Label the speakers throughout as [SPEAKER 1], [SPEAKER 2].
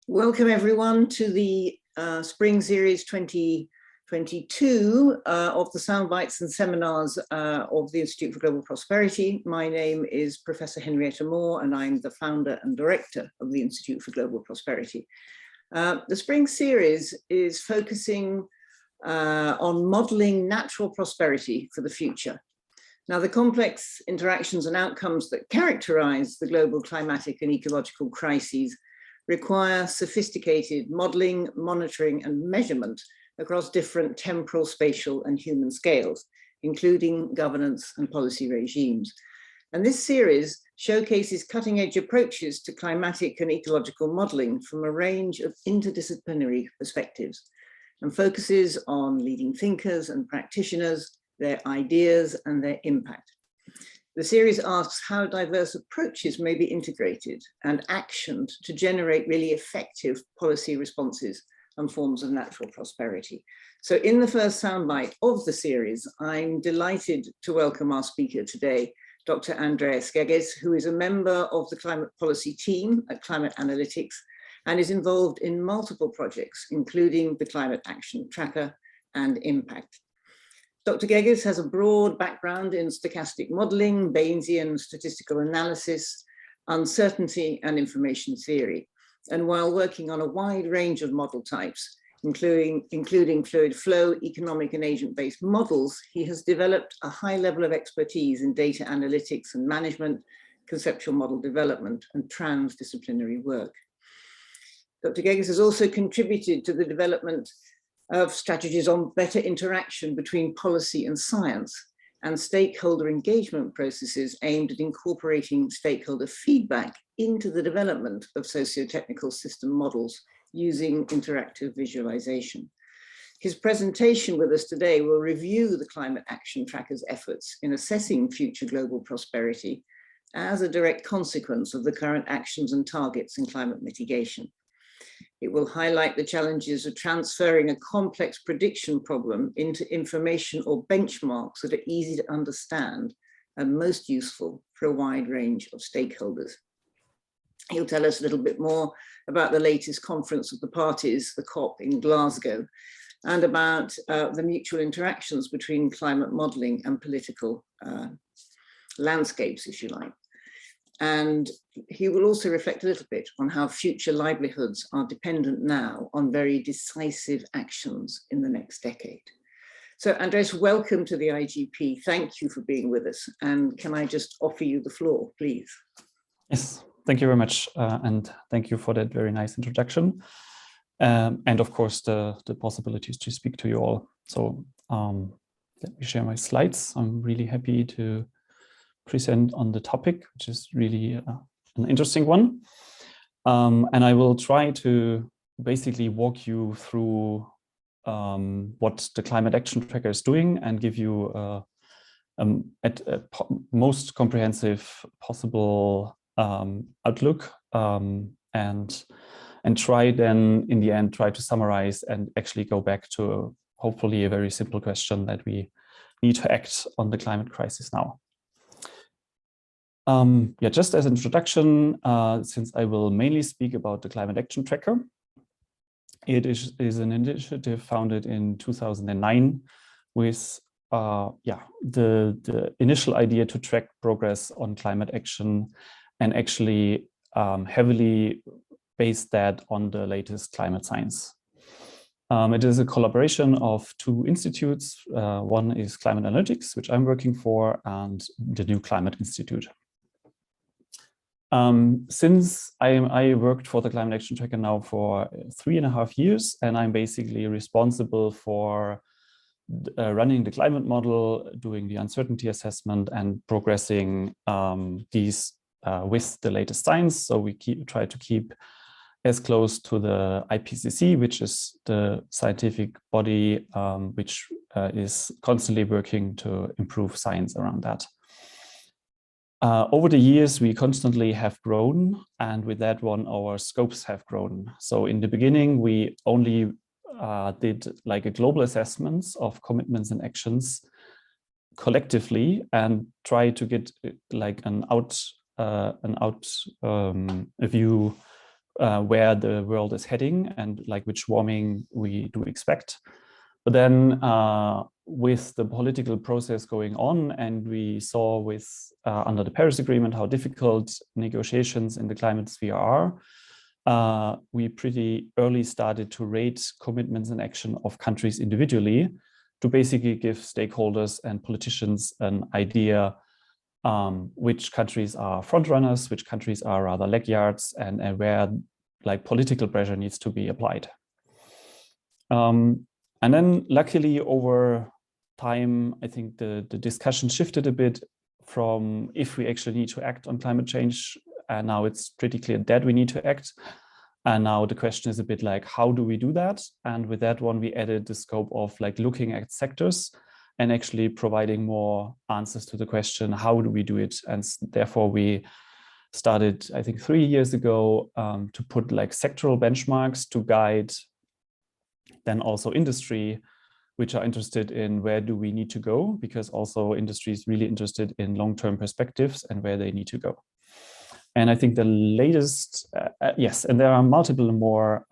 [SPEAKER 1] Welcome everyone to the Spring Series 2022 of the Soundbites and Seminars of the Institute for Global Prosperity. My name is Professor Henrietta Moore and I'm the founder and director of the Institute for Global Prosperity. The Spring Series is focusing on modeling natural prosperity for the future. Now, the complex interactions and outcomes that characterize the global climatic and ecological crises require sophisticated modeling, monitoring, and measurement across different temporal, spatial, and human scales, including governance and policy regimes. And this series showcases cutting-edge approaches to climatic and ecological modeling from a range of interdisciplinary perspectives, and focuses on leading thinkers and practitioners, their ideas, and their impact. The series asks how diverse approaches may be integrated and actioned to generate really effective policy responses and forms of natural prosperity. So in the first soundbite of the series, I'm delighted to welcome our speaker today, Dr. Andreas Gieges, who is a member of the climate policy team at Climate Analytics and is involved in multiple projects, including the Climate Action Tracker and Impact. Dr. Gieges has a broad background in stochastic modeling, Bayesian statistical analysis, uncertainty, and information theory. And while working on a wide range of model types, including fluid flow, economic and agent-based models, he has developed a high level of expertise in data analytics and management, conceptual model development, and transdisciplinary work. Dr. Gieges has also contributed to the development of strategies on better interaction between policy and science and stakeholder engagement processes aimed at incorporating stakeholder feedback into the development of socio-technical system models using interactive visualization. His presentation with us today will review the Climate Action Tracker's efforts in assessing future global prosperity as a direct consequence of the current actions and targets in climate mitigation. It will highlight the challenges of transferring a complex prediction problem into information or benchmarks that are easy to understand and most useful for a wide range of stakeholders. He'll tell us a little bit more about the latest conference of the parties, the COP in Glasgow, and about the mutual interactions between climate modeling and political landscapes, if you like. And he will also reflect a little bit on how future livelihoods are dependent now on very decisive actions in the next decade. So Andreas, welcome to the IGP. Thank you for being with us. And can I just offer you the floor, please?
[SPEAKER 2] Yes, thank you very much. And thank you for that very nice introduction. And of course, the possibilities to speak to you all. So let me share my slides. I'm really happy to present on the topic, which is really an interesting one. And I will try to basically walk you through what the Climate Action Tracker is doing and give you at a most comprehensive possible outlook and try then in the end, try to summarize and actually go back to hopefully a very simple question that we need to act on the climate crisis now. Yeah, just as an introduction, since I will mainly speak about the Climate Action Tracker, it is an initiative founded in 2009 with the initial idea to track progress on climate action and actually heavily base that on the latest climate science. It is a collaboration of two institutes. One is Climate Analytics, which I'm working for, and the New Climate Institute. Since I worked for the Climate Action Tracker now for 3.5 years, and I'm basically responsible for running the climate model, doing the uncertainty assessment, and progressing these with the latest science. So we try to keep as close to the IPCC, which is the scientific body which is constantly working to improve science around that. Over the years, we constantly have grown, and with that one, our scopes have grown. So in the beginning, we only did like a global assessments of commitments and actions collectively and try to get like a view where the world is heading and like which warming we do expect. But then with the political process going on, and we saw with under the Paris Agreement how difficult negotiations in the climate sphere are, we pretty early started to rate commitments and action of countries individually to basically give stakeholders and politicians an idea which countries are frontrunners, which countries are rather laggards, and where like political pressure needs to be applied. And then luckily over time, I think the discussion shifted a bit from if we actually need to act on climate change, and now it's pretty clear that we need to act. And now the question is a bit like, how do we do that? And with that one, we added the scope of like looking at sectors and actually providing more answers to the question, how do we do it? And therefore we started, I think 3 years ago, to put like sectoral benchmarks to guide then also industry, which are interested in where do we need to go, because also industry is really interested in long-term perspectives and where they need to go. And I think the latest, yes, and there are multiple more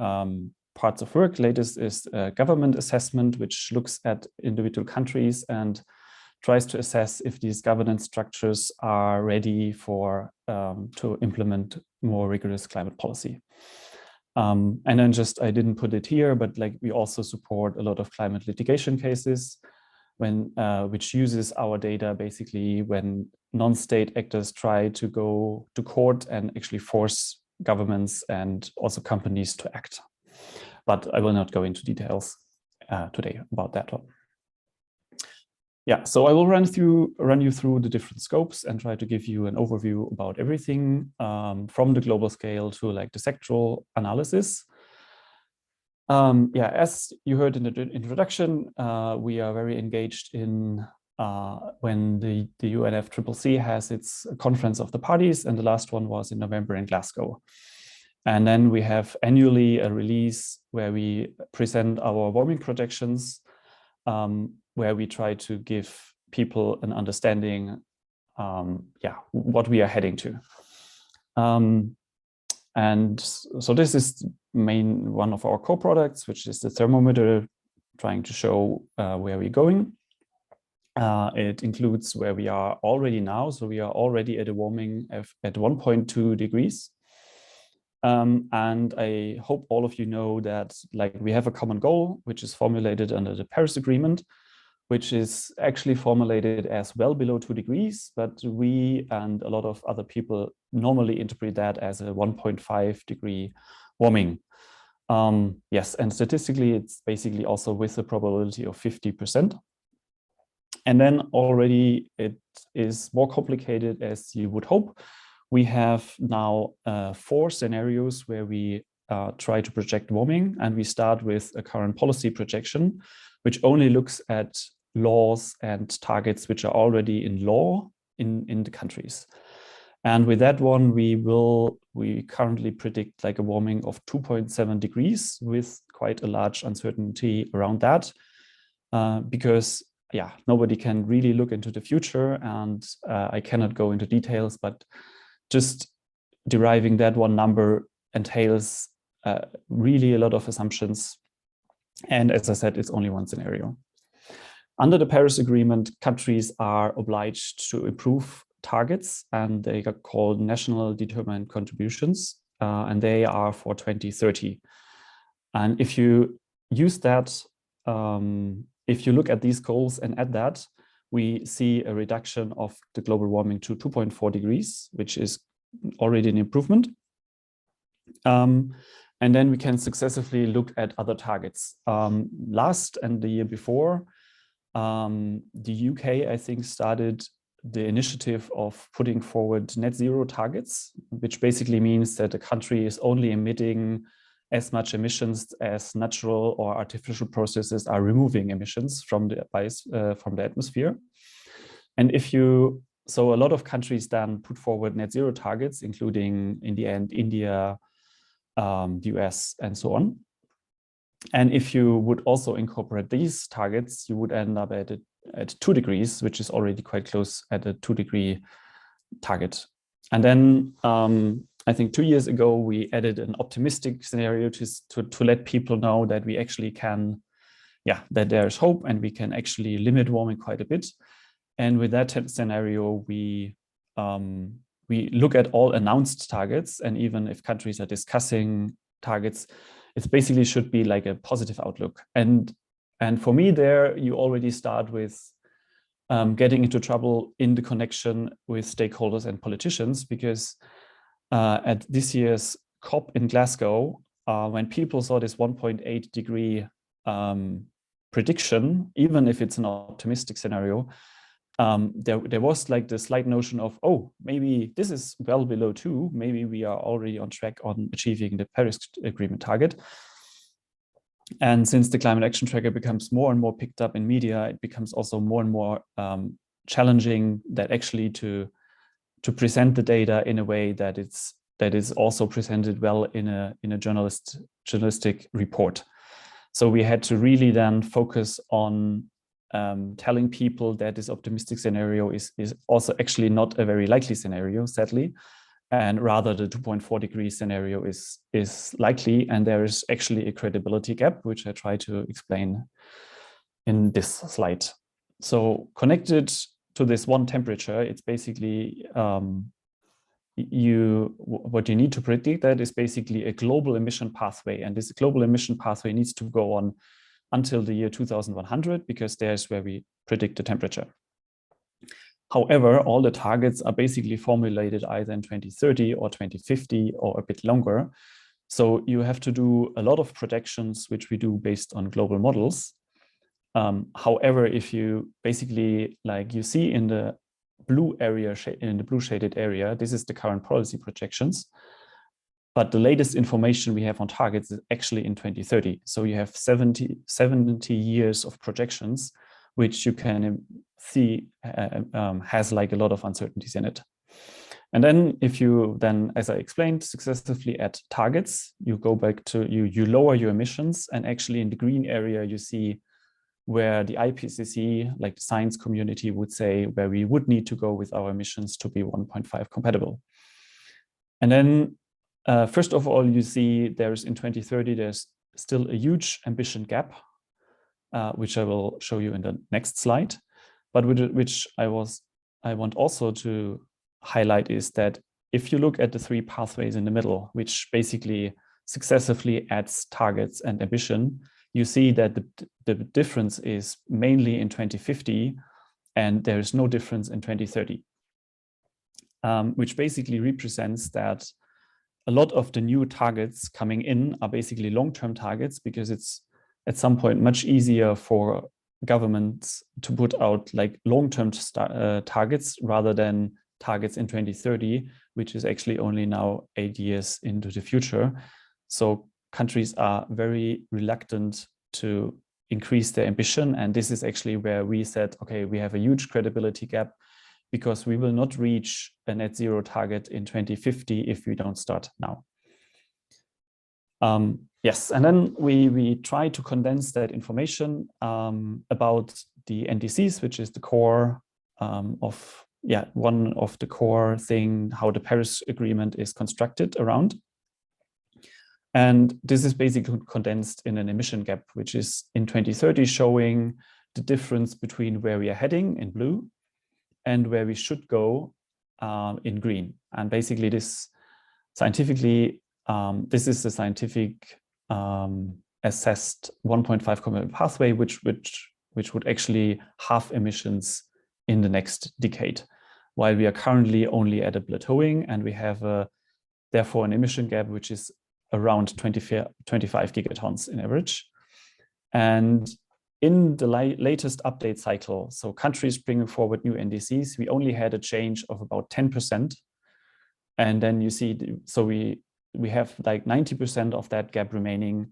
[SPEAKER 2] parts of work. Latest is government assessment, which looks at individual countries and tries to assess if these governance structures are ready for to implement more rigorous climate policy. And then just, I didn't put it here, but like we also support a lot of climate litigation cases when which uses our data basically when non-state actors try to go to court and actually force governments and also companies to act. But I will not go into details today about that one. Yeah, so I will run you through the different scopes and try to give you an overview about everything from the global scale to like the sectoral analysis. Yeah, as you heard in the introduction, we are very engaged in when the UNFCCC has its conference of the parties, and the last one was in November in Glasgow. And then we have annually a release where we present our warming projections, where we try to give people an understanding, yeah, what we are heading to. And so this is one of our core products, which is the thermometer, trying to show where we're going. It includes where we are already now. So we are already at a warming at 1.2 degrees. And I hope all of you know that like we have a common goal, which is formulated under the Paris Agreement, which is actually formulated as well below 2 degrees, but we and a lot of other people normally interpret that as a 1.5 degree warming. Yes, and statistically, it's basically also with a probability of 50%. And then already it is more complicated as you would hope. We have now 4 scenarios where we try to project warming, and we start with a current policy projection, which only looks at laws and targets which are already in law in the countries. And with that one, we currently predict like a warming of 2.7 degrees with quite a large uncertainty around that, because yeah, nobody can really look into the future, and I cannot go into details, but just deriving that one number entails really a lot of assumptions. And as I said, it's only one scenario. Under the Paris Agreement, countries are obliged to improve targets, and they are called national determined contributions, and they are for 2030. And if you use that, if you look at these goals and add that, we see a reduction of the global warming to 2.4 degrees, which is already an improvement. And then we can successively look at other targets. Last and the year before, the UK, I think, started the initiative of putting forward net zero targets, which basically means that a country is only emitting as much emissions as natural or artificial processes are removing emissions from the atmosphere. And so a lot of countries then put forward net zero targets, including in the end, India, the US, and so on. And if you would also incorporate these targets, you would end up at 2 degrees, which is already quite close at a 2 degree target. And then I think 2 years ago, we added an optimistic scenario to let people know that we actually can, that there's hope and we can actually limit warming quite a bit. And with that scenario, we look at all announced targets, and even if countries are discussing targets, it basically should be like a positive outlook. And for me, there you already start with getting into trouble in the connection with stakeholders and politicians, because at this year's COP in Glasgow, when people saw this 1.8 degree prediction, even if it's an optimistic scenario, there was like the slight notion of, oh, maybe this is well below 2, maybe we are already on track on achieving the Paris Agreement target. And since the climate action tracker becomes more and more picked up in media, it becomes also more and more challenging that actually to present the data in a way that is also presented well in a journalistic report. So we had to really then focus on telling people that this optimistic scenario is also actually not a very likely scenario, sadly, and rather the 2.4 degree scenario is likely, and there is actually a credibility gap, which I try to explain in this slide. So connected to this one temperature, it's basically what you need to predict that is basically a global emission pathway, and this global emission pathway needs to go on until the year 2100, because there's where we predict the temperature. However, all the targets are basically formulated either in 2030 or 2050 or a bit longer. So you have to do a lot of projections, which we do based on global models. However, if you basically, like you see in the blue area, in the blue shaded area, this is the current policy projections. But the latest information we have on targets is actually in 2030. So you have 70 years of projections, which you can see has like a lot of uncertainties in it. And then if you then, as I explained, successively add targets, you go back to, you lower your emissions, and actually in the green area, you see where the IPCC, like the science community, would say where we would need to go with our emissions to be 1.5 compatible. And then first of all, you see there's in 2030, there's still a huge ambition gap, which I will show you in the next slide. But which I want also to highlight is that if you look at the 3 pathways in the middle, which basically successively adds targets and ambition, you see that the difference is mainly in 2050, and there is no difference in 2030, which basically represents that a lot of the new targets coming in are basically long-term targets, because it's at some point much easier for governments to put out like long-term targets rather than targets in 2030, which is actually only now 8 years into the future. So countries are very reluctant to increase their ambition. And this is actually where we said, okay, we have a huge credibility gap, because we will not reach a net zero target in 2050 if we don't start now. Yes, and then we try to condense that information about the NDCs, which is the core of, one of the core thing, how the Paris Agreement is constructed around. And this is basically condensed in an emission gap, which is in 2030 showing the difference between where we are heading in blue and where we should go in green. And basically this scientifically, this is the scientific assessed 1.5 compatible pathway, which would actually halve emissions in the next decade, while we are currently only at a plateauing, and we have therefore an emission gap which is around 25 gigatons in average. And in the latest update cycle, so countries bringing forward new NDCs, we only had a change of about 10%. And then you see, so we have like 90% of that gap remaining.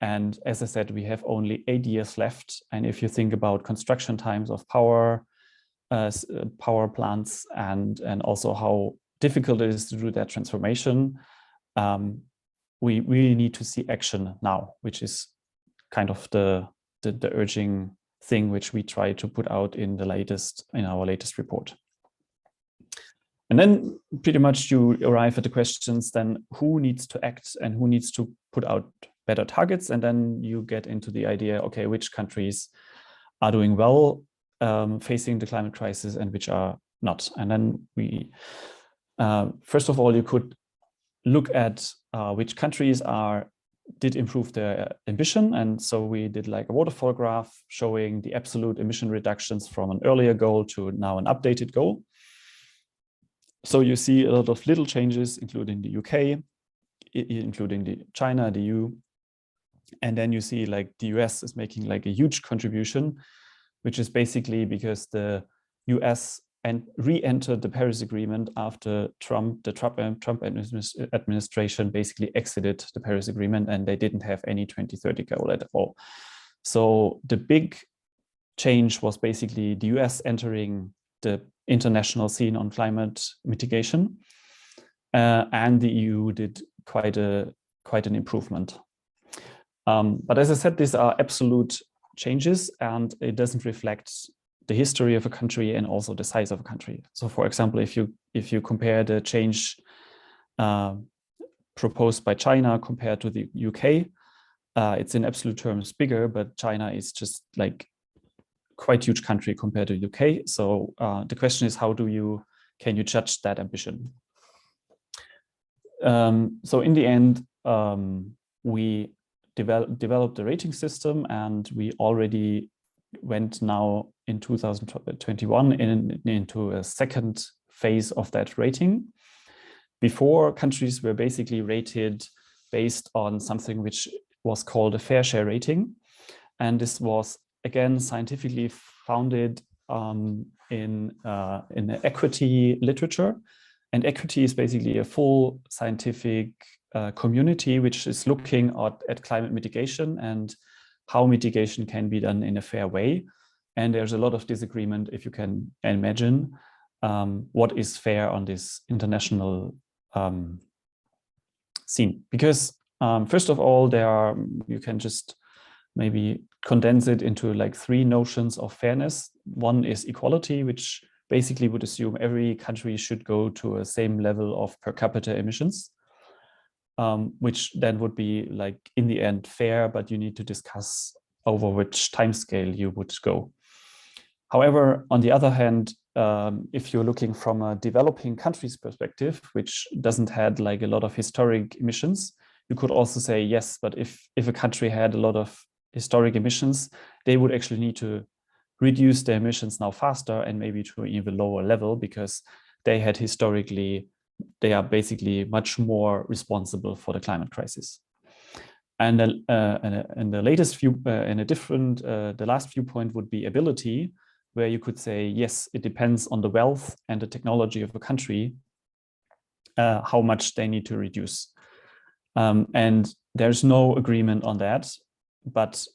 [SPEAKER 2] And as I said, we have only 8 years left. And if you think about construction times of power plants and also how difficult it is to do that transformation, we really need to see action now, which is kind of the urging thing which we try to put out in our latest report. And then pretty much you arrive at the questions, then who needs to act and who needs to put out better targets? And then you get into the idea, okay, which countries are doing well facing the climate crisis and which are not. And then we, first of all, you could look at which countries did improve their ambition. And so we did like a waterfall graph showing the absolute emission reductions from an earlier goal to now an updated goal. So you see a lot of little changes, including the UK, including China, the EU. And then you see like the US is making like a huge contribution, which is basically because the US re-entered the Paris Agreement after the Trump administration basically exited the Paris Agreement, and they didn't have any 2030 goal at all. So the big change was basically the US entering the international scene on climate mitigation, and the EU did quite an improvement. But as I said, these are absolute changes, and it doesn't reflect the history of a country and also the size of a country. So, for example, if you compare the change proposed by China compared to the UK, it's in absolute terms bigger, but China is just like quite huge country compared to UK. So the question is, can you judge that ambition? So in the end, we developed a rating system, and we already went now in 2021 into a second phase of that rating. Before, countries were basically rated based on something which was called a fair share rating. And this was, again, scientifically founded in the equity literature. And equity is basically a full scientific community which is looking at climate mitigation and how mitigation can be done in a fair way. And there's a lot of disagreement, if you can imagine, what is fair on this international scene. Because first of all, you can just maybe condense it into like 3 notions of fairness. One is equality, which basically would assume every country should go to a same level of per capita emissions, which then would be like in the end fair, but you need to discuss over which timescale you would go. However, on the other hand, if you're looking from a developing country's perspective, which doesn't have like a lot of historic emissions, you could also say, yes, but if a country had a lot of historic emissions, they would actually need to reduce their emissions now faster and maybe to an even lower level, because they are basically much more responsible for the climate crisis. And the latest view, the last viewpoint would be ability, where you could say, yes, it depends on the wealth and the technology of a country, how much they need to reduce. And there's no agreement on that, but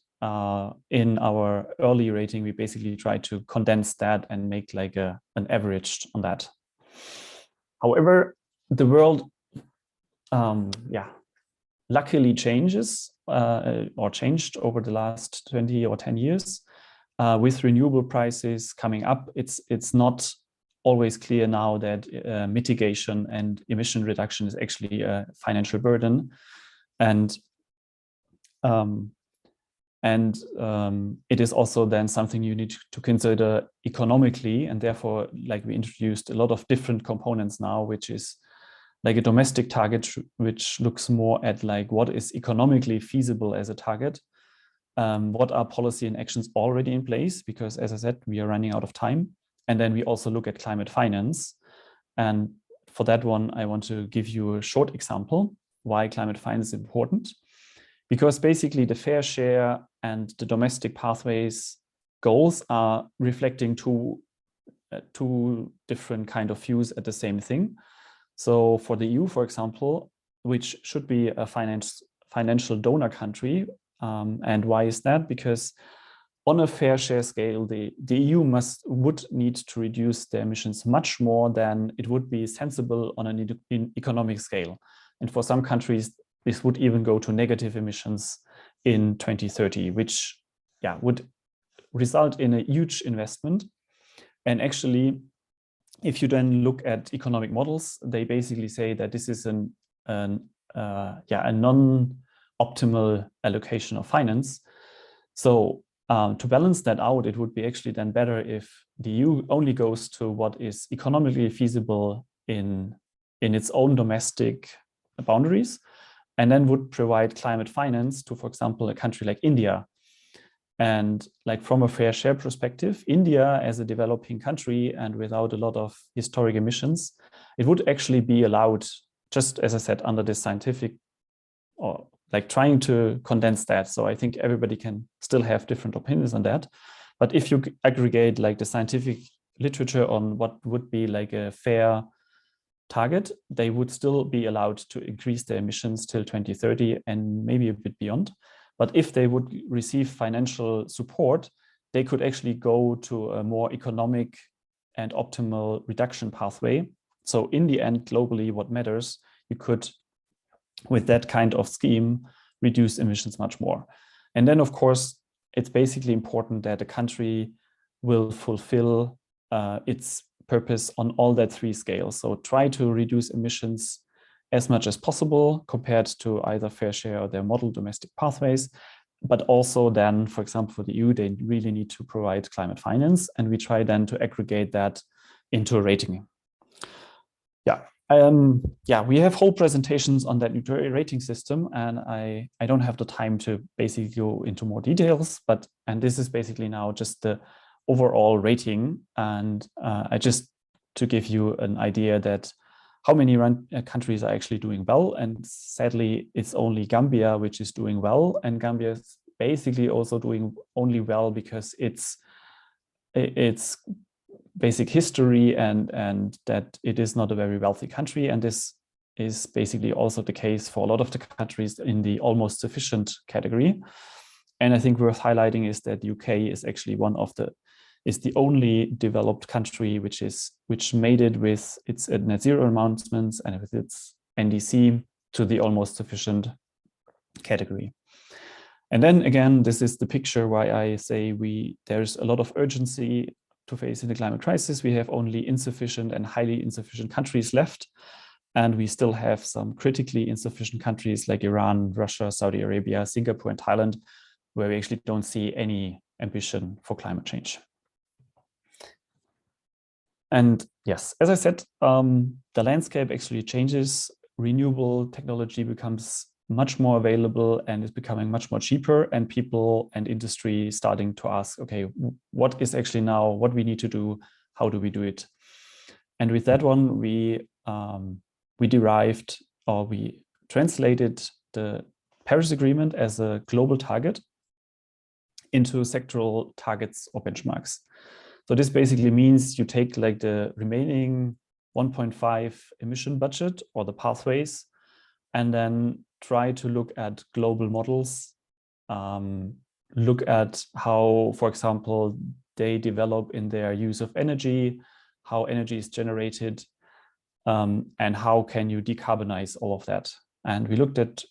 [SPEAKER 2] in our early rating, we basically try to condense that and make like an average on that. However, the world, luckily changes or changed over the last 20 or 10 years. With renewable prices coming up, it's not always clear now that mitigation and emission reduction is actually a financial burden. And it is also then something you need to consider economically, and therefore, like, we introduced a lot of different components now, which is like a domestic target, which looks more at like what is economically feasible as a target, what are policy and actions already in place, because as I said, we are running out of time. And then we also look at climate finance. And for that one, I want to give you a short example why climate finance is important. Because basically the fair share and the domestic pathways goals are reflecting two different kind of views at the same thing. So for the EU, for example, which should be a financial donor country, and why is that? Because on a fair share scale, the EU would need to reduce their emissions much more than it would be sensible on an economic scale. And for some countries, this would even go to negative emissions in 2030, which would result in a huge investment. And actually, if you then look at economic models, they basically say that this is a non-optimal allocation of finance. So to balance that out, it would be actually then better if the EU only goes to what is economically feasible in its own domestic boundaries, and then would provide climate finance to, for example, a country like India. And like from a fair share perspective, India as a developing country and without a lot of historic emissions, it would actually be allowed, just as I said, under this scientific, or like trying to condense that. So I think everybody can still have different opinions on that. But if you aggregate like the scientific literature on what would be like a fair target, they would still be allowed to increase their emissions till 2030 and maybe a bit beyond. But if they would receive financial support, they could actually go to a more economic and optimal reduction pathway. So in the end, globally, what matters, you could, with that kind of scheme, reduce emissions much more. And then, of course, it's basically important that a country will fulfill its purpose on all that three scales. So try to reduce emissions as much as possible compared to either fair share or their model domestic pathways. But also then, for example, for the EU, they really need to provide climate finance. And we try then to aggregate that into a rating. We have whole presentations on that new rating system, and I don't have the time to basically go into more details, and this is basically now just the overall rating. And I just to give you an idea that how many countries are actually doing well. And sadly, it's only Gambia which is doing well. And Gambia is basically also doing only well because it's basic history and that it is not a very wealthy country. And this is basically also the case for a lot of the countries in the almost sufficient category. And I think worth highlighting is that UK is actually is the only developed country which made it with its net zero announcements and with its NDC to the almost sufficient category. And then again, this is the picture why I say there's a lot of urgency to face in the climate crisis. We have only insufficient and highly insufficient countries left. And we still have some critically insufficient countries like Iran, Russia, Saudi Arabia, Singapore, and Thailand, where we actually don't see any ambition for climate change. And yes, as I said, the landscape actually changes. Renewable technology becomes much more available and is becoming much more cheaper, and people and industry starting to ask, okay, what is actually now what we need to do? How do we do it? And with that one, we derived, or we translated the Paris Agreement as a global target into sectoral targets or benchmarks. So this basically means you take like the remaining 1.5 emission budget or the pathways, and then try to look at global models, look at how, for example, they develop in their use of energy, how energy is generated, and how can you decarbonize all of that. And we looked at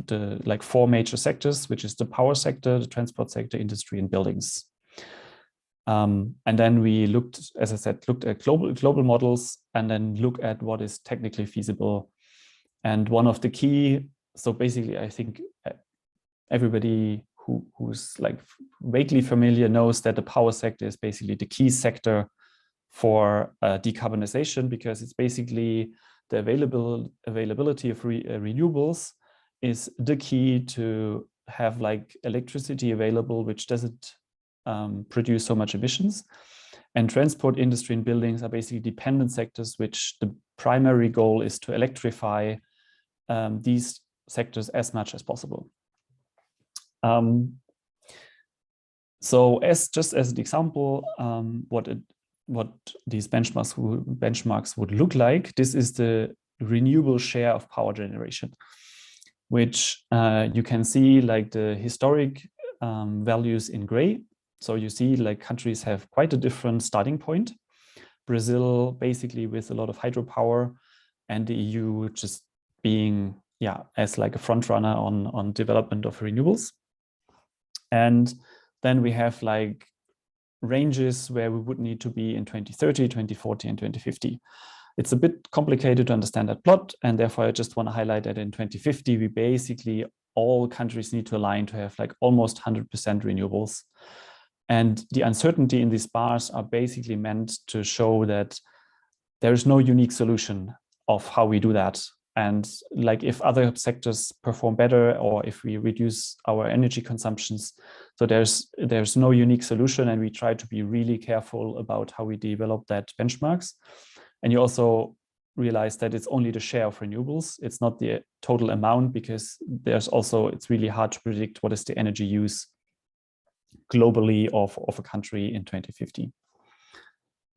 [SPEAKER 2] the four major sectors, which is the power sector, the transport sector, industry, and buildings. And then we looked, as I said, at global models, and then look at what is technically feasible. And one of the key, so basically, I think everybody who's like vaguely familiar knows that the power sector is basically the key sector for decarbonization, because it's basically the availability of renewables is the key to have like electricity available, which doesn't produce so much emissions. And transport, industry, and buildings are basically dependent sectors, which the primary goal is to electrify these sectors as much as possible. So just as an example, what these benchmarks would look like, this is the renewable share of power generation, which you can see like the historic values in gray. So you see like countries have quite a different starting point. Brazil basically with a lot of hydropower, and the EU just being, as like a front runner on development of renewables. And then we have like ranges where we would need to be in 2030, 2040, and 2050. It's a bit complicated to understand that plot, and therefore I just want to highlight that in 2050, we basically, all countries need to align to have like almost 100% renewables. And the uncertainty in these bars are basically meant to show that there is no unique solution of how we do that. And like if other sectors perform better, or if we reduce our energy consumptions, so there's no unique solution, and we try to be really careful about how we develop that benchmarks. And you also realize that it's only the share of renewables. It's not the total amount, because it's really hard to predict what is the energy use globally of a country in 2050.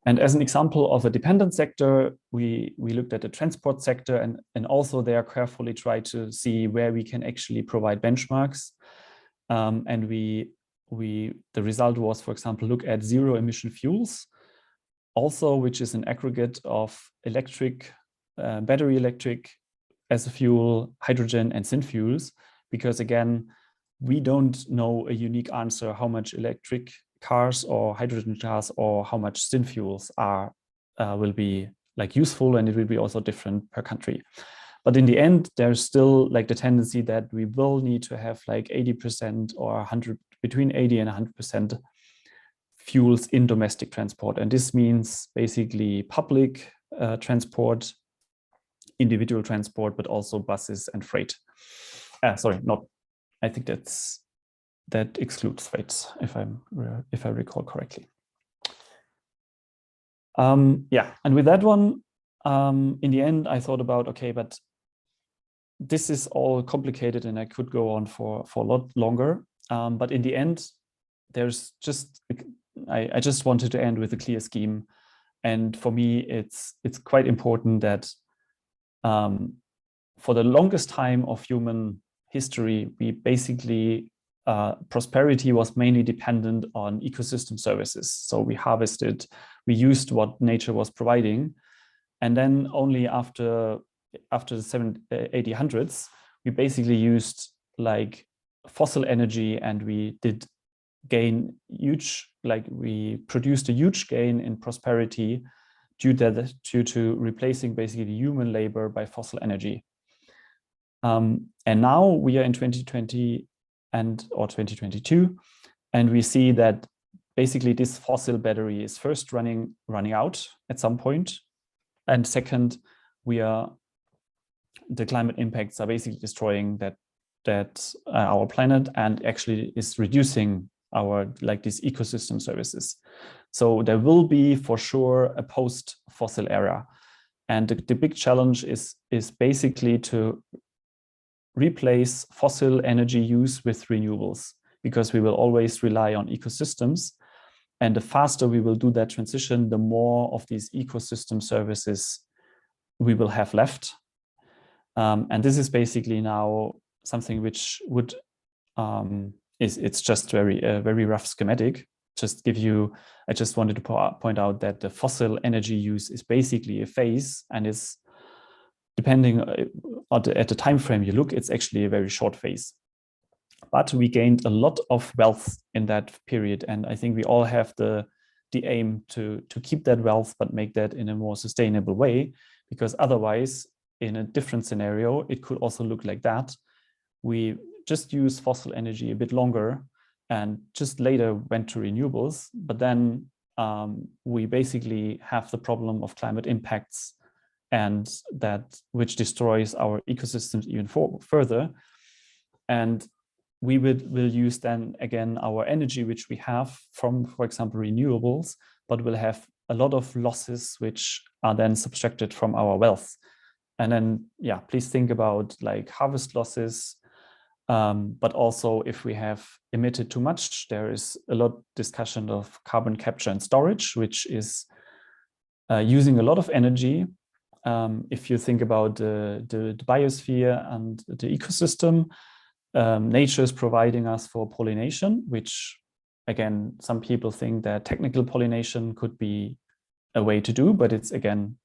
[SPEAKER 2] And as an example of a dependent sector, we looked at the transport sector, and also there carefully tried to see where we can actually provide benchmarks. And the result was, for example, look at zero emission fuels, also, which is an aggregate of electric, battery electric as a fuel, hydrogen and synfuels, because again, we don't know a unique answer how much electric cars or hydrogen cars or how much synfuels will be like useful, and it will be also different per country. But in the end, there's still like the tendency that we will need to have like 80% or 100, between 80 and 100% fuels in domestic transport. And this means basically public transport, individual transport, but also buses and freight. I think that excludes freight, if I recall correctly. Yeah, and with that one, in the end, I thought about, okay, but this is all complicated and I could go on for a lot longer. But in the end, there's just, I just wanted to end with a clear scheme. And for me, it's quite important that for the longest time of human history, we basically, prosperity was mainly dependent on ecosystem services. So we harvested, we used what nature was providing. And then only after the 1800s, we basically used like fossil energy, and we did gain huge, like we produced a huge gain in prosperity due to replacing basically human labor by fossil energy. And now we are in 2020 or 2022, and we see that basically this fossil battery is first running out at some point, and second, the climate impacts are basically destroying our planet, and actually is reducing our these ecosystem services. So there will be for sure a post-fossil era, and the big challenge is basically to replace fossil energy use with renewables, because we will always rely on ecosystems, and the faster we will do that transition, the more of these ecosystem services we will have left. And this is basically now something which would it's just very rough schematic. I just wanted to point out that the fossil energy use is basically a phase, and is depending at the time frame you look, it's actually a very short phase. But we gained a lot of wealth in that period, and I think we all have the aim to keep that wealth, but make that in a more sustainable way, because otherwise, in a different scenario, it could also look like that. We just use fossil energy a bit longer and just later went to renewables, but then we basically have the problem of climate impacts, and which destroys our ecosystems even further. And we will use then again our energy, which we have from, for example, renewables, but we'll have a lot of losses which are then subtracted from our wealth. And then, yeah, please think about like harvest losses, but also if we have emitted too much, there is a lot of discussion of carbon capture and storage, which is using a lot of energy. If you think about the biosphere and the ecosystem, nature is providing us for pollination, which again, some people think that technical pollination could be a way to do, but it's again,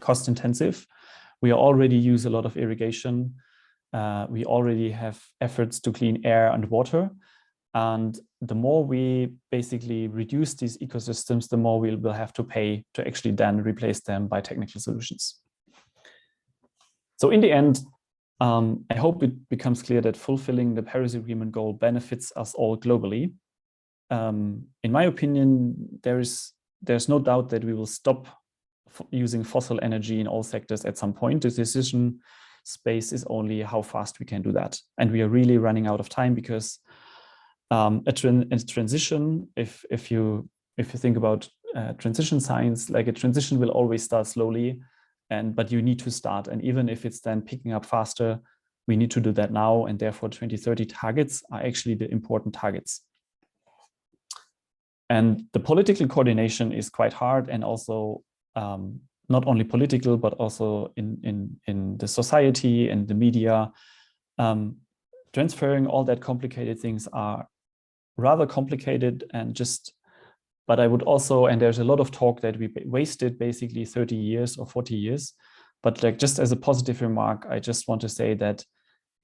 [SPEAKER 2] cost intensive. We already use a lot of irrigation. We already have efforts to clean air and water. And the more we basically reduce these ecosystems, the more we will have to pay to actually then replace them by technical solutions. So in the end, I hope it becomes clear that fulfilling the Paris Agreement goal benefits us all globally. In my opinion, there's no doubt that we will stop using fossil energy in all sectors at some point. The decision space is only how fast we can do that. And we are really running out of time, because a transition, if you think about transition science, like a transition will always start slowly, but you need to start. And even if it's then picking up faster, we need to do that now. And therefore 2030 targets are actually the important targets. And the political coordination is quite hard, and also not only political, but also in the society and the media. Transferring all that complicated things are rather complicated, but I would also, and there's a lot of talk that we wasted basically 30 years or 40 years, but like just as a positive remark, I just want to say that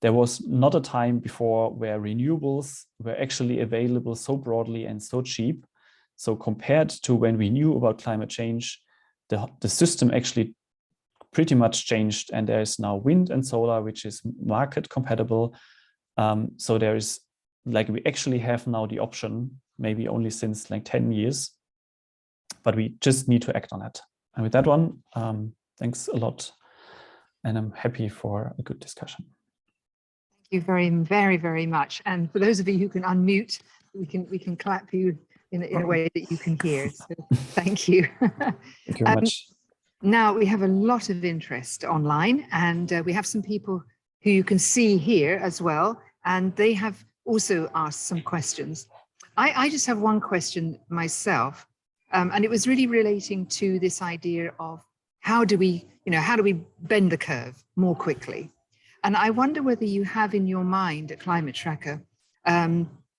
[SPEAKER 2] there was not a time before where renewables were actually available so broadly and so cheap. So compared to when we knew about climate change, the system actually pretty much changed, and there is now wind and solar, which is market compatible. So there is, like, we actually have now the option, maybe only since like 10 years, but we just need to act on it. And with that one, thanks a lot. And I'm happy for a good discussion.
[SPEAKER 3] Thank you very, very much. And for those of you who can unmute, we can clap you in a way that you can hear. So thank you.
[SPEAKER 2] Thank you very much.
[SPEAKER 3] Now we have a lot of interest online, and we have some people who you can see here as well, and they have also asked some questions. I just have one question myself, and it was really relating to this idea of how do we bend the curve more quickly? And I wonder whether you have in your mind a climate tracker,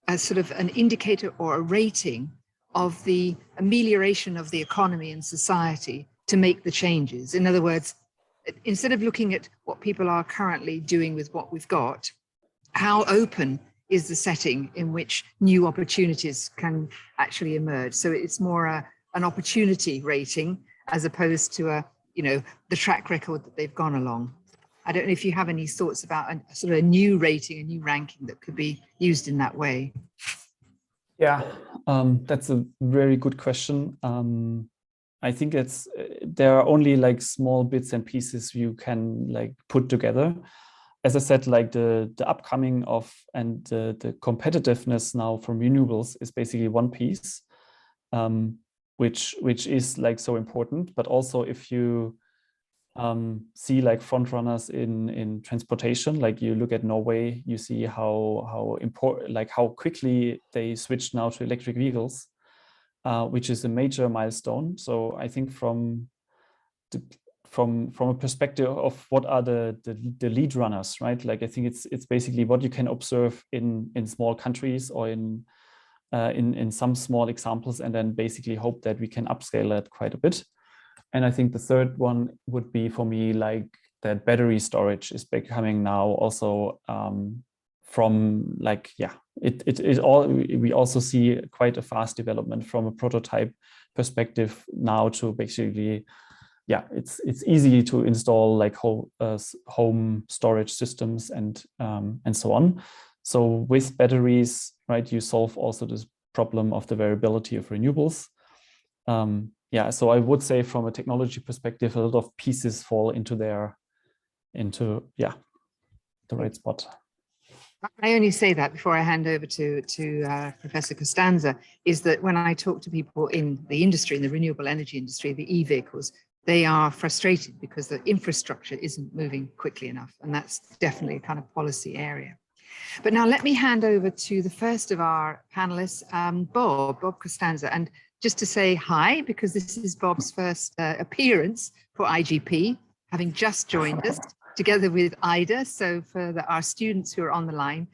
[SPEAKER 3] as sort of an indicator or a rating of the amelioration of the economy and society to make the changes. In other words, instead of looking at what people are currently doing with what we've got, how open is the setting in which new opportunities can actually emerge? So it's more an opportunity rating as opposed to the track record that they've gone along. I don't know if you have any thoughts about a sort of a new rating, a new ranking that could be used in that way.
[SPEAKER 2] Yeah, that's a very good question. I think there are only like small bits and pieces you can like put together. As I said, like the upcoming of and the competitiveness now from renewables is basically one piece, which is like so important. But also if you see like front runners in transportation, like you look at Norway, you see how important, like how quickly they switched now to electric vehicles, which is a major milestone. So I think from a perspective of what are the lead runners, right? Like I think it's basically what you can observe in small countries or in some small examples, and then basically hope that we can upscale that quite a bit. And I think the third one would be for me like that battery storage is becoming now also from like, yeah, we also see quite a fast development from a prototype perspective now to basically, yeah, it's easy to install like home storage systems and so on. So with batteries, right, you solve also this problem of the variability of renewables. Yeah, so I would say from a technology perspective, a lot of pieces fall into the right spot.
[SPEAKER 3] I only say that before I hand over to Professor Costanza, is that when I talk to people in the industry, in the renewable energy industry, the e-vehicles, they are frustrated because the infrastructure isn't moving quickly enough. And that's definitely a kind of policy area. But now let me hand over to the first of our panelists, Bob Costanza. And just to say hi, because this is Bob's first appearance for IGP, having just joined us together with Ida. So for our students who are on the line,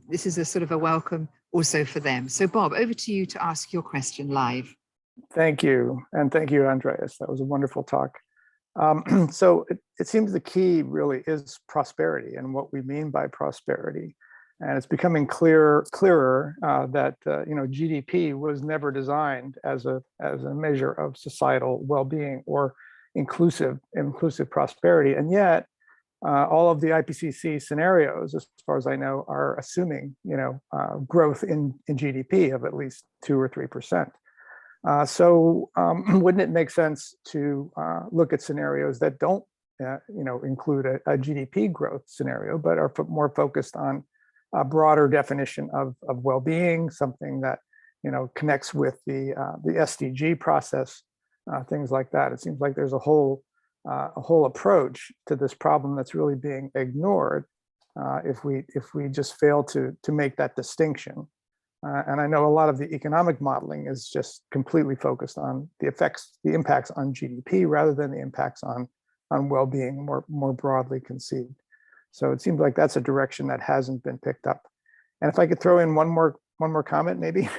[SPEAKER 3] this is a sort of a welcome also for them. So Bob, over to you to ask your question live.
[SPEAKER 4] Thank you. And thank you, Andreas. That was a wonderful talk. So it seems the key really is prosperity and what we mean by prosperity. And it's becoming clearer that GDP was never designed as a measure of societal well-being or inclusive prosperity. And yet, all of the IPCC scenarios, as far as I know, are assuming growth in GDP of at least 2 or 3%. So wouldn't it make sense to look at scenarios that don't include a GDP growth scenario, but are more focused on a broader definition of well-being, something that connects with the SDG process, things like that. It seems like there's a whole approach to this problem that's really being ignored if we just fail to make that distinction. And I know a lot of the economic modeling is just completely focused on the impacts on GDP rather than the impacts on well-being more broadly conceived. So it seems like that's a direction that hasn't been picked up. And if I could throw in one more comment, maybe,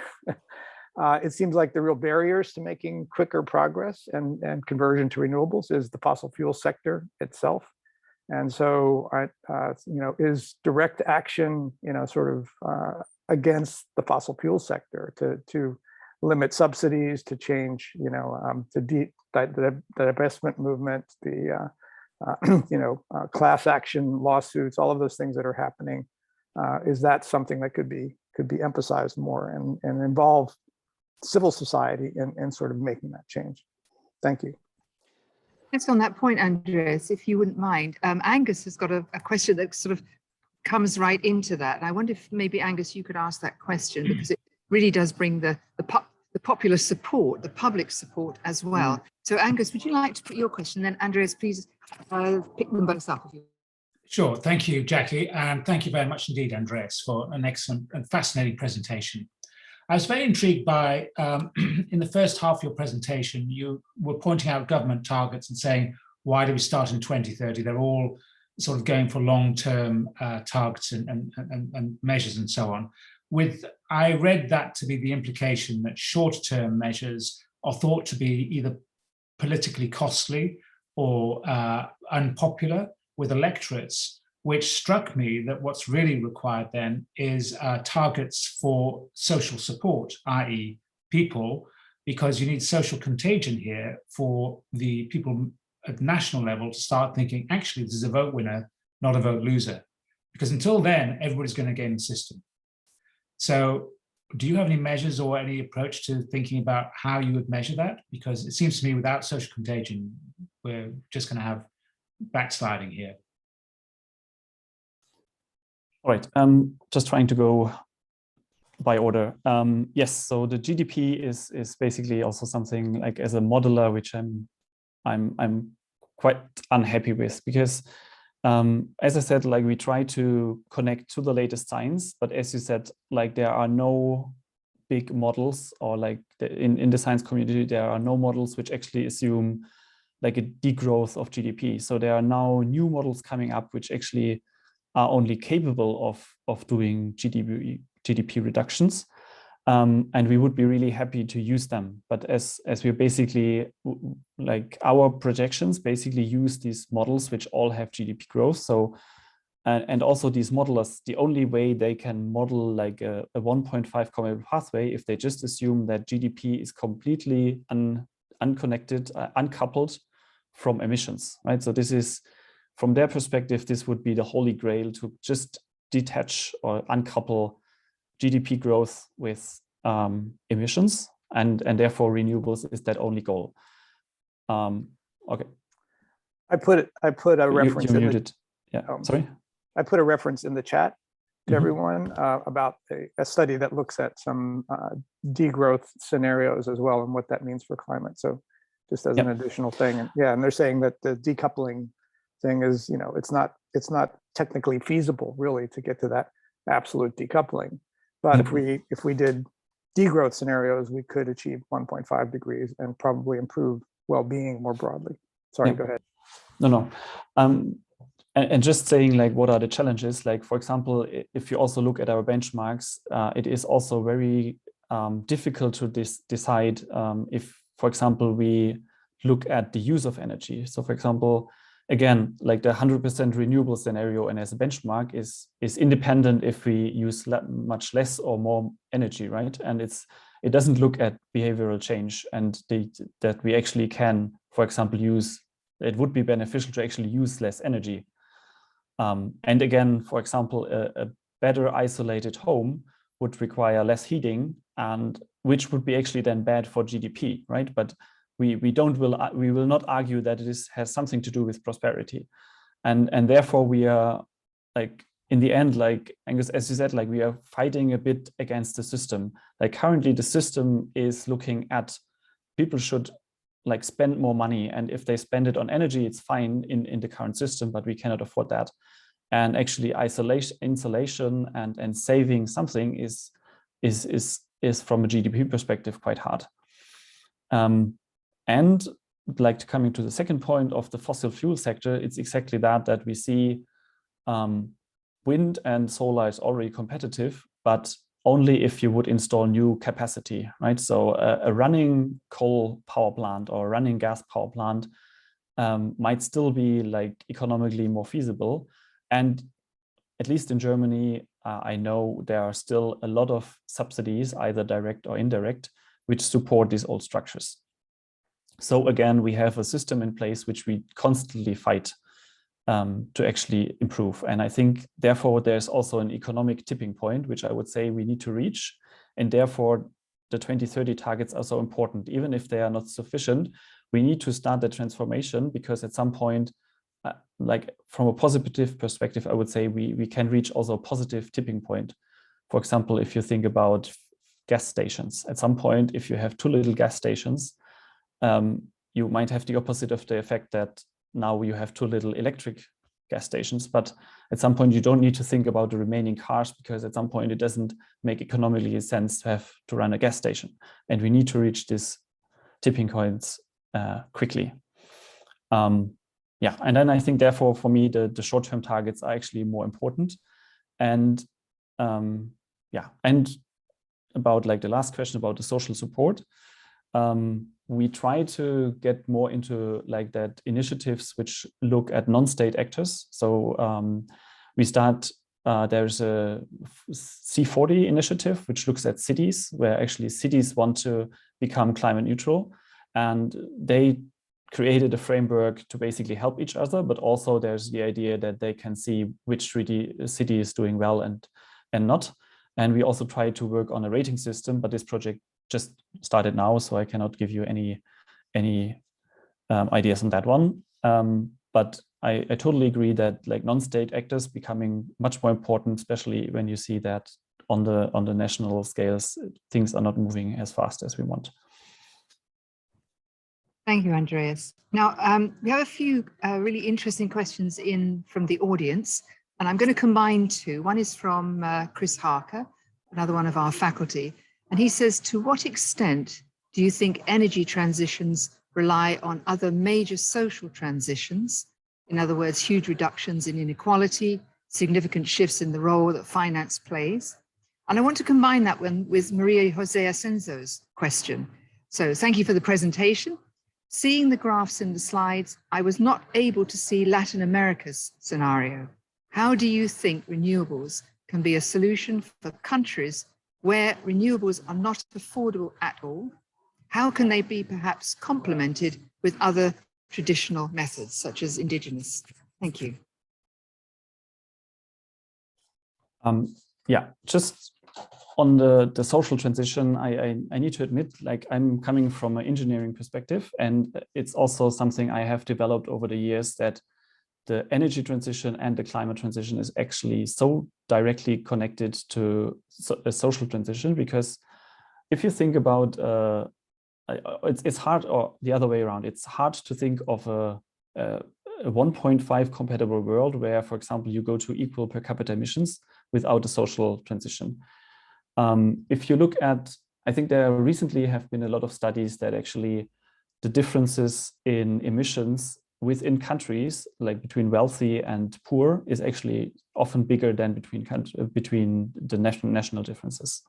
[SPEAKER 4] it seems like the real barriers to making quicker progress and conversion to renewables is the fossil fuel sector itself. And so, is direct action, sort of against the fossil fuel sector to limit subsidies, to change, the divestment movement, the class action lawsuits, all of those things that are happening. Is that something that could be emphasized more and involve civil society in sort of making that change? Thank you.
[SPEAKER 3] Just on that point, Andreas, if you wouldn't mind, Angus has got a question that sort of comes right into that. And I wonder if maybe, Angus, you could ask that question, because it really does bring the popular support, the public support as well. So Angus, would you like to put your question? Then Andreas, please pick them both up.
[SPEAKER 5] Sure, thank you, Jackie. And thank you very much indeed, Andreas, for an excellent and fascinating presentation. I was very intrigued by, in the first half of your presentation, you were pointing out government targets and saying, why do we start in 2030? They're all sort of going for long-term targets and measures and so on. I read that to be the implication that short-term measures are thought to be either politically costly or unpopular with electorates, which struck me that what's really required then is targets for social support, i.e. people, because you need social contagion here for the people at national level to start thinking, actually, this is a vote winner, not a vote loser. Because until then, everybody's going to game the system. So do you have any measures or any approach to thinking about how you would measure that? Because it seems to me without social contagion, we're just going to have backsliding here.
[SPEAKER 2] All right, just trying to go by order. Yes, so the GDP is basically also something like as a modeler, which I'm quite unhappy with, because as I said, like we try to connect to the latest science, but as you said, like there are no big models, or like in the science community, there are no models which actually assume like a degrowth of GDP. So there are now new models coming up which actually are only capable of doing GDP reductions. And we would be really happy to use them. But as we're basically, like our projections basically use these models which all have GDP growth. So, and also these modelers, the only way they can model like a 1.5 common pathway, if they just assume that GDP is completely unconnected, uncoupled from emissions, right? So this is, from their perspective, this would be the holy grail to just detach or uncouple GDP growth with emissions, and therefore renewables is that only goal. Okay.
[SPEAKER 4] I put a reference.
[SPEAKER 2] You muted. Yeah. Sorry.
[SPEAKER 4] I put a reference in the chat to everyone about a study that looks at some degrowth scenarios as well and what that means for climate. So just as an additional thing, and yeah, and they're saying that the decoupling thing is, it's not technically feasible really to get to that absolute decoupling. But if we did degrowth scenarios, we could achieve 1.5 degrees and probably improve well-being more broadly. Sorry, go ahead.
[SPEAKER 2] No. And just saying, like, what are the challenges? Like, for example, if you also look at our benchmarks, it is also very difficult to decide if, for example, we look at the use of energy. So, for example, again, like the 100% renewable scenario and as a benchmark is independent if we use much less or more energy, right? And it doesn't look at behavioral change and that we actually can, for example, it would be beneficial to actually use less energy. And again, for example, a better isolated home would require less heating, and which would be actually then bad for GDP, right? But we will not argue that it has something to do with prosperity, and therefore we are, like, in the end, like Angus, as you said, like we are fighting a bit against the system. Like currently the system is looking at people should like spend more money, and if they spend it on energy, it's fine in the current system, but we cannot afford that. And actually insulation and saving something is from a GDP perspective quite hard. And like coming to the second point of the fossil fuel sector, it's exactly that we see wind and solar is already competitive, but only if you would install new capacity, right? So a running coal power plant or a running gas power plant might still be like economically more feasible. And at least in Germany, I know there are still a lot of subsidies, either direct or indirect, which support these old structures. So again, we have a system in place which we constantly fight to actually improve. And I think, therefore, there's also an economic tipping point, which I would say we need to reach. And therefore, the 2030 targets are so important. Even if they are not sufficient, we need to start the transformation, because at some point, like from a positive perspective, I would say we can reach also a positive tipping point. For example, if you think about gas stations, at some point, if you have too little gas stations, you might have the opposite of the effect that now you have too little electric gas stations. But at some point, you don't need to think about the remaining cars, because at some point it doesn't make economically sense to have to run a gas station. And we need to reach this tipping points quickly. Yeah, and then I think, therefore, for me, the short-term targets are actually more important. And yeah, and about like the last question about the social support, we try to get more into like that initiatives which look at non-state actors. So we start, there's a C40 initiative, which looks at cities, where actually cities want to become climate neutral. And they created a framework to basically help each other, but also there's the idea that they can see which city is doing well and not. And we also try to work on a rating system, but this project just started now, so I cannot give you any ideas on that one. But I totally agree that like non-state actors becoming much more important, especially when you see that on the national scales, things are not moving as fast as we want.
[SPEAKER 3] Thank you, Andreas. Now, we have a few really interesting questions in from the audience, and I'm going to combine two. One is from Chris Harker, another one of our faculty, and he says, to what extent do you think energy transitions rely on other major social transitions? In other words, huge reductions in inequality, significant shifts in the role that finance plays. And I want to combine that one with Maria Jose Asenzo's question. So thank you for the presentation. Seeing the graphs in the slides, I was not able to see Latin America's scenario. How do you think renewables can be a solution for countries where renewables are not affordable at all? How can they be perhaps complemented with other traditional methods, such as indigenous? Thank you.
[SPEAKER 2] Yeah, just on the social transition, I need to admit, like I'm coming from an engineering perspective, and it's also something I have developed over the years, that the energy transition and the climate transition is actually so directly connected to a social transition. Because if you think about, it's hard, or the other way around, it's hard to think of a 1.5 compatible world where, for example, you go to equal per capita emissions without a social transition. If you look at, I think there recently have been a lot of studies that actually the differences in emissions within countries, like between wealthy and poor, is actually often bigger than between the national differences.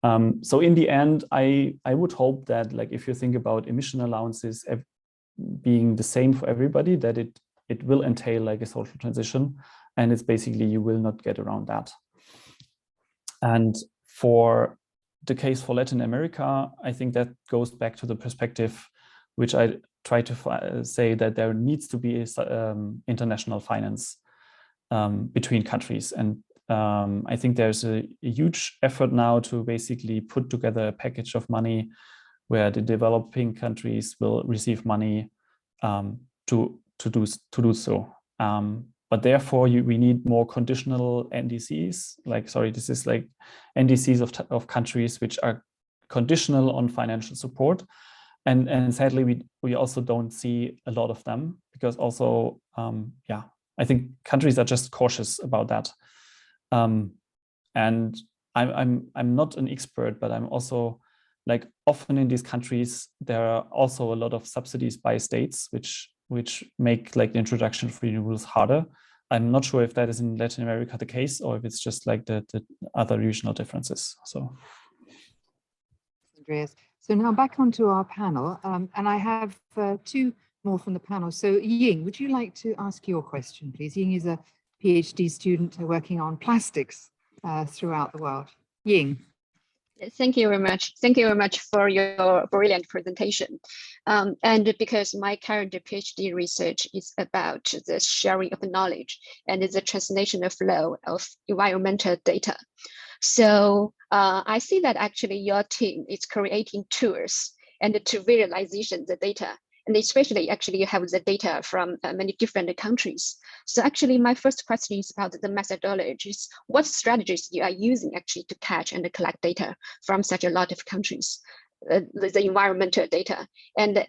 [SPEAKER 2] So in the end, I would hope that, like, if you think about emission allowances being the same for everybody, that it it will entail like a social transition, and it's basically, you will not get around that. And for the case for Latin America, I think that goes back to the perspective which I try to say, that there needs to be international finance between countries. And I think there's a huge effort now to basically put together a package of money where the developing countries will receive money to do so. But therefore, we need more conditional NDCs. This is like NDCs of countries which are conditional on financial support. And sadly, we also don't see a lot of them, because also, I think countries are just cautious about that. And I'm not an expert, but I'm also, like, often in these countries, there are also a lot of subsidies by states, which make like the introduction of renewables harder. I'm not sure if that is in Latin America the case, or if it's just like the other regional differences. So,
[SPEAKER 3] Andreas. So now back onto our panel, and I have two more from the panel. So Ying, would you like to ask your question, please? Ying is a PhD student working on plastics throughout the world. Ying.
[SPEAKER 6] Thank you very much. Thank you very much for your brilliant presentation. And because my current PhD research is about the sharing of knowledge and the translational flow of environmental data. So I see that actually your team is creating tools and to visualization the data. And especially actually you have the data from many different countries. So actually my first question is about the methodologies. What strategies you are using actually to catch and collect data from such a lot of countries, the environmental data? And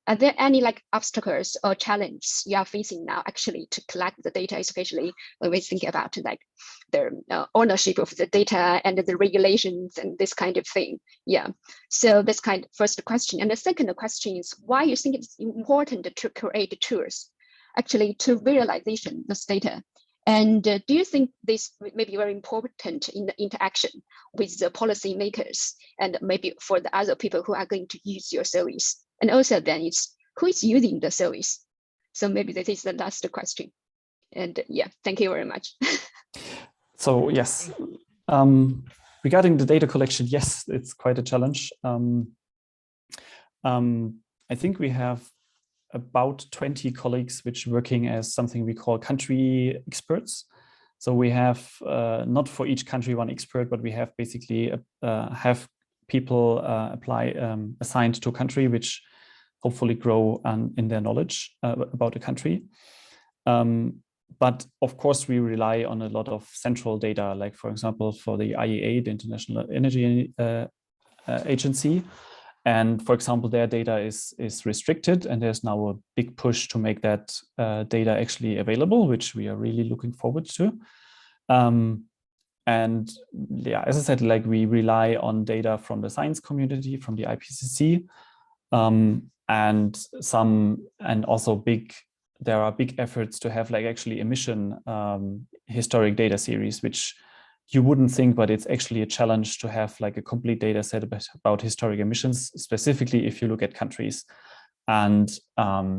[SPEAKER 6] are there any like obstacles or challenges you are facing now actually to collect the data, especially when we think about like the ownership of the data and the regulations and this kind of thing? Yeah, so that's kind of first question. And the second question is why you think it's important to create tools actually to visualization this data? And do you think this may be very important in the interaction with the policymakers and maybe for the other people who are going to use your service? And also then it's who is using the service? So maybe that is the last question. And yeah, thank you very much.
[SPEAKER 2] So yes, regarding the data collection, yes, it's quite a challenge. I think we have about 20 colleagues which are working as something we call country experts. So we have not for each country one expert, but we have basically have people assigned to a country, which hopefully grow in their knowledge about the country. But of course, we rely on a lot of central data, like for example, for the IEA, the International Energy Agency. And for example, their data is restricted, and there's now a big push to make that data actually available, which we are really looking forward to. And yeah, as I said, like we rely on data from the science community, from the IPCC, and also there are big efforts to have like actually emission historic data series, which you wouldn't think, but it's actually a challenge to have like a complete data set about historic emissions, specifically if you look at countries. And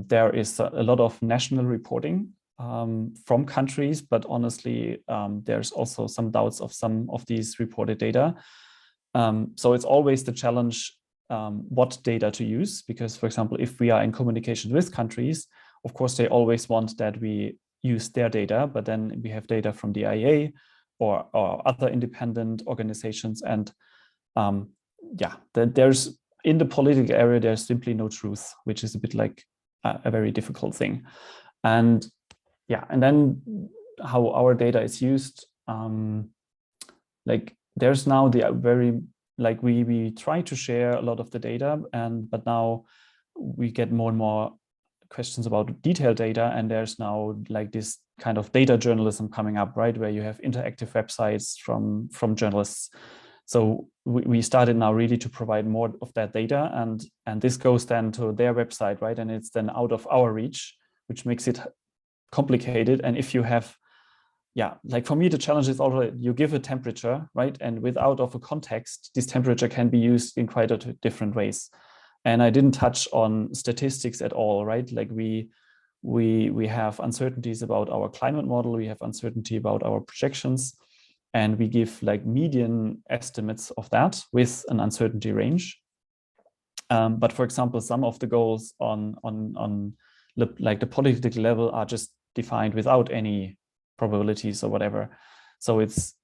[SPEAKER 2] there is a lot of national reporting from countries, but honestly, there's also some doubts of some of these reported data. So it's always the challenge what data to use, because for example, if we are in communication with countries, of course, they always want that we use their data, but then we have data from the IEA or other independent organizations. And there's in the political area, there's simply no truth, which is a bit like a very difficult thing. And yeah, and then how our data is used, like there's now the very, like we try to share a lot of the data, but now we get more and more questions about detailed data, and there's now like this kind of data journalism coming up, right, where you have interactive websites from journalists. So we started now really to provide more of that data, and this goes then to their website, right, and it's then out of our reach, which makes it complicated. And if you have, yeah, like for me, the challenge is already you give a temperature, right, and without of a context, this temperature can be used in quite different ways. And I didn't touch on statistics at all, right? Like we we have uncertainties about our climate model, we have uncertainty about our projections, and we give like median estimates of that with an uncertainty range. But for example, some of the goals on like the political level are just defined without any probabilities or whatever. So it's,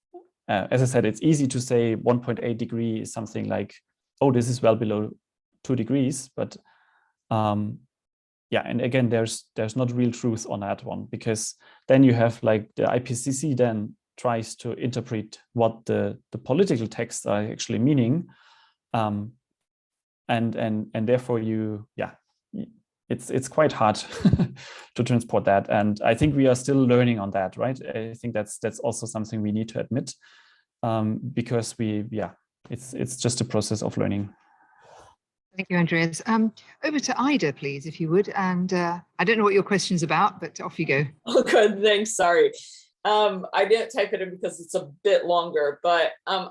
[SPEAKER 2] as I said, it's easy to say 1.8 degree is something like, oh, this is well below 2 degrees, but yeah, and again, there's not real truth on that one, because then you have like the IPCC then tries to interpret what the political texts are actually meaning, and therefore it's quite hard to transport that. And I think we are still learning on that, right? I think that's also something we need to admit, because it's just a process of learning.
[SPEAKER 3] Thank you, Andreas. Over to Ida, please, if you would. And I don't know what your question's about, but off you go.
[SPEAKER 7] Oh, good. Thanks. Sorry. I didn't type it in because it's a bit longer, but I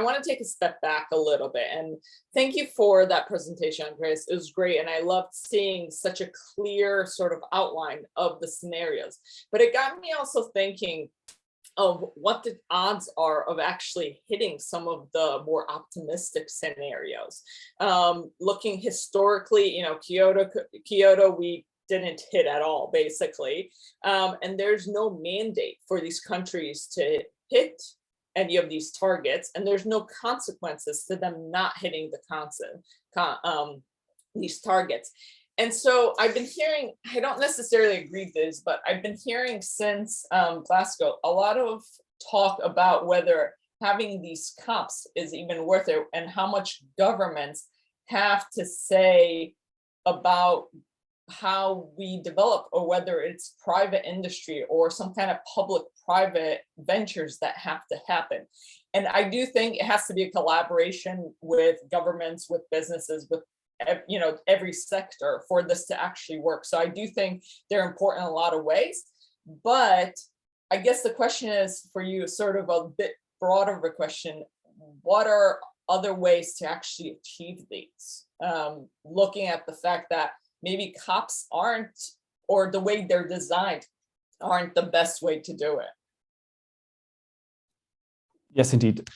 [SPEAKER 7] want to take a step back a little bit. And thank you for that presentation, Andreas. It was great. And I loved seeing such a clear sort of outline of the scenarios. But it got me also thinking of what the odds are of actually hitting some of the more optimistic scenarios. Looking historically, you know, Kyoto, we didn't hit at all, basically. And there's no mandate for these countries to hit any of these targets, and there's no consequences to them not hitting these targets. And so I've been hearing, I don't necessarily agree with this, but I've been hearing since Glasgow, a lot of talk about whether having these COPs is even worth it, and how much governments have to say about how we develop, or whether it's private industry or some kind of public-private ventures that have to happen. And I do think it has to be a collaboration with governments, with businesses, with, you know, every sector for this to actually work. So I do think they're important in a lot of ways. But I guess the question is for you, sort of a bit broader of a question: what are other ways to actually achieve these? Looking at the fact that maybe COPs aren't, or the way they're designed, aren't the best way to do it.
[SPEAKER 2] Yes, indeed.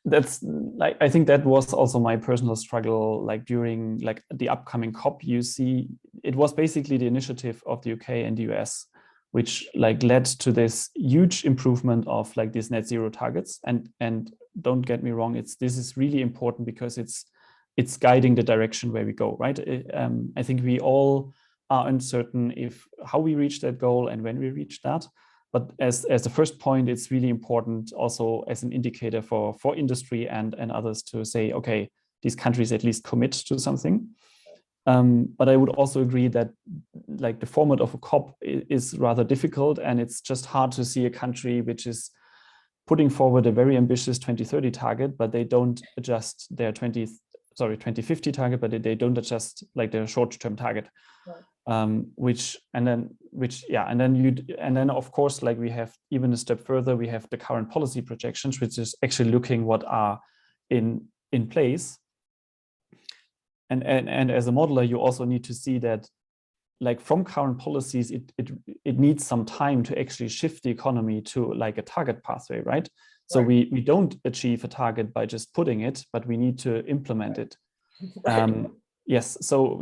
[SPEAKER 2] That's like, I think that was also my personal struggle, like during like the upcoming COP. You see, it was basically the initiative of the UK and the US, which like led to this huge improvement of like these net zero targets. And don't get me wrong, this is really important because it's guiding the direction where we go, right? I think we all are uncertain if how we reach that goal and when we reach that. But as the first point, it's really important also as an indicator for industry and others to say, okay, these countries at least commit to something. But I would also agree that like the format of a COP is rather difficult, and it's just hard to see a country which is putting forward a very ambitious 2030 target, but they don't adjust their 2050 target, but they don't adjust like their short-term target. Right. And then of course, like we have even a step further, we have the current policy projections, which is actually looking what are in place. And as a modeler, you also need to see that like from current policies, it needs some time to actually shift the economy to like a target pathway, right? So we don't achieve a target by just putting it, but we need to implement it. Right. Yes, so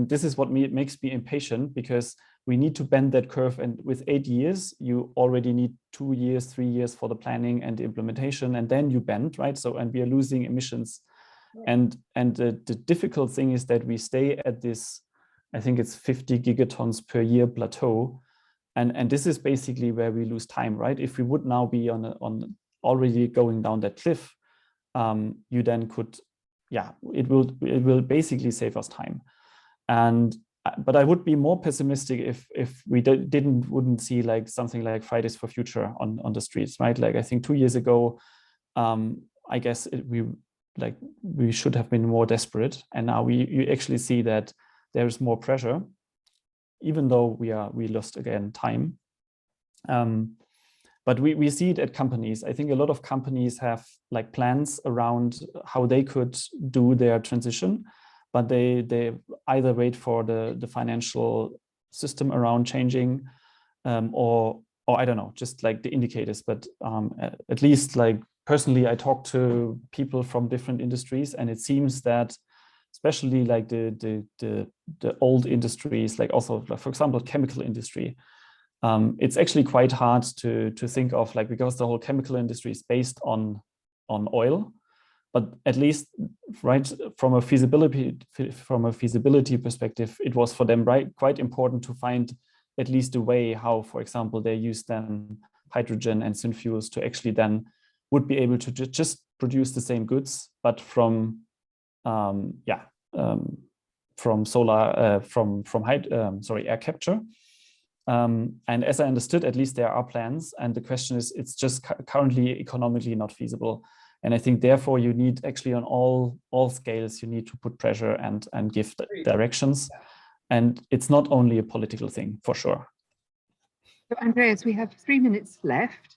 [SPEAKER 2] this is what makes me impatient, because we need to bend that curve, and with 8 years, you already need 2 years, 3 years for the planning and the implementation, and then you bend, right? So, and we are losing emissions. Right. And the difficult thing is that we stay at this, I think it's 50 gigatons per year plateau. And this is basically where we lose time, right? If we would now be on already going down that cliff, you then could, it will basically save us time. But I would be more pessimistic if we wouldn't see like something like Fridays for Future on the streets, right? Like I think 2 years ago, I guess we should have been more desperate, and now you actually see that there is more pressure, even though we lost again time. But we see it at companies. I think a lot of companies have like plans around how they could do their transition, but they either wait for the financial system around changing, or I don't know, just like the indicators. But at least like personally, I talk to people from different industries, and it seems that especially like the old industries, like also, for example, chemical industry, it's actually quite hard to think of, like, because the whole chemical industry is based on oil. But at least, right, from a feasibility perspective, it was for them quite important to find at least a way how, for example, they use then hydrogen and synfuels to actually then would be able to just produce the same goods, but from solar, air capture. And as I understood, at least there are plans, and the question is, it's just currently economically not feasible. And I think therefore you need actually on all scales, you need to put pressure and give directions. And it's not only a political thing, for sure.
[SPEAKER 3] So Andreas, we have 3 minutes left.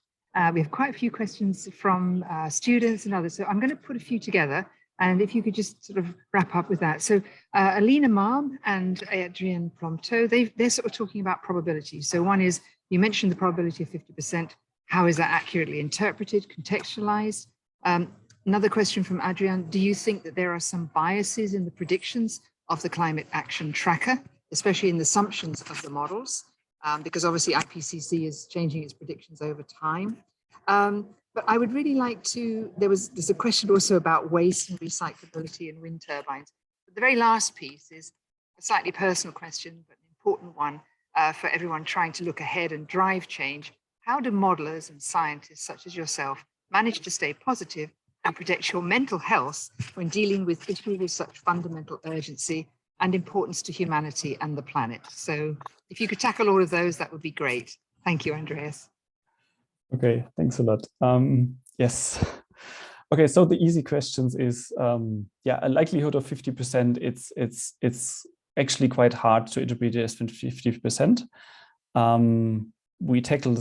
[SPEAKER 3] We have quite a few questions from students and others. So I'm going to put a few together. And if you could just sort of wrap up with that. So Alina Malm and Adrian Plomteau, they're sort of talking about probability. So one is, you mentioned the probability of 50%. How is that accurately interpreted, contextualized? Another question from Adrian, do you think that there are some biases in the predictions of the climate action tracker, especially in the assumptions of the models? Because obviously IPCC is changing its predictions over time. But I would really like to, there's a question also about waste and recyclability and wind turbines. But the very last piece is a slightly personal question, but an important one for everyone trying to look ahead and drive change. How do modelers and scientists such as yourself manage to stay positive and protect your mental health when dealing with issues of such fundamental urgency and importance to humanity and the planet? So if you could tackle all of those, that would be great. Thank you, Andreas.
[SPEAKER 2] Okay, thanks a lot. Yes. Okay, so the easy questions is, a likelihood of 50%, it's actually quite hard to interpret it as 50%. We tackle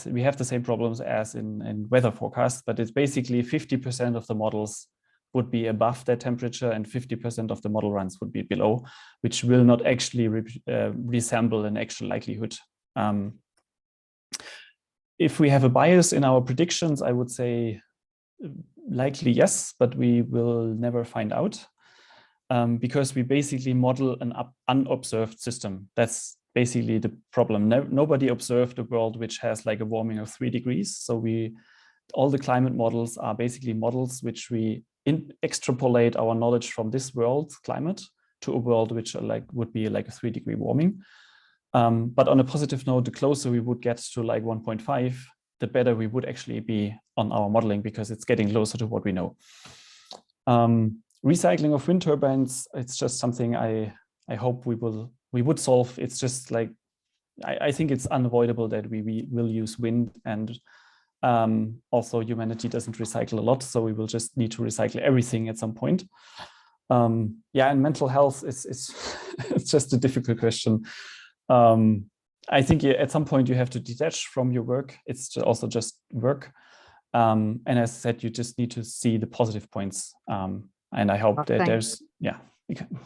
[SPEAKER 2] we have the same problems as in weather forecasts, but it's basically 50% of the models would be above that temperature and 50% of the model runs would be below, which will not actually resemble an actual likelihood. If we have a bias in our predictions, I would say likely yes, but we will never find out because we basically model an unobserved system. That's basically the problem. Nobody observed a world which has like a warming of 3 degrees. So all the climate models are basically models which we extrapolate our knowledge from this world's climate to a world which would be like a 3-degree warming. But on a positive note, the closer we would get to like 1.5, the better we would actually be on our modeling because it's getting closer to what we know. Recycling of wind turbines, it's just something I hope we would solve. It's just like, I think it's unavoidable that we will use wind, and also humanity doesn't recycle a lot, so we will just need to recycle everything at some point. And mental health is it's just a difficult question. I think at some point you have to detach from your work. It's also just work. And as I said, you just need to see the positive points. And I hope that there's,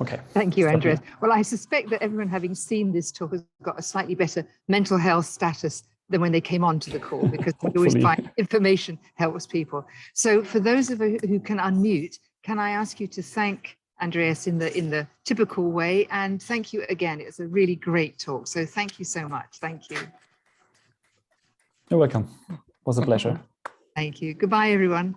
[SPEAKER 2] okay.
[SPEAKER 3] Thank you, Andreas. Well, I suspect that everyone having seen this talk has got a slightly better mental health status than when they came onto the call, because we always find information helps people. So for those of you who can unmute, can I ask you to thank Andreas in the typical way, and thank you again. It's a really great talk. So thank you so much. Thank you.
[SPEAKER 2] You're welcome. It was a pleasure.
[SPEAKER 3] Thank you. Goodbye, everyone.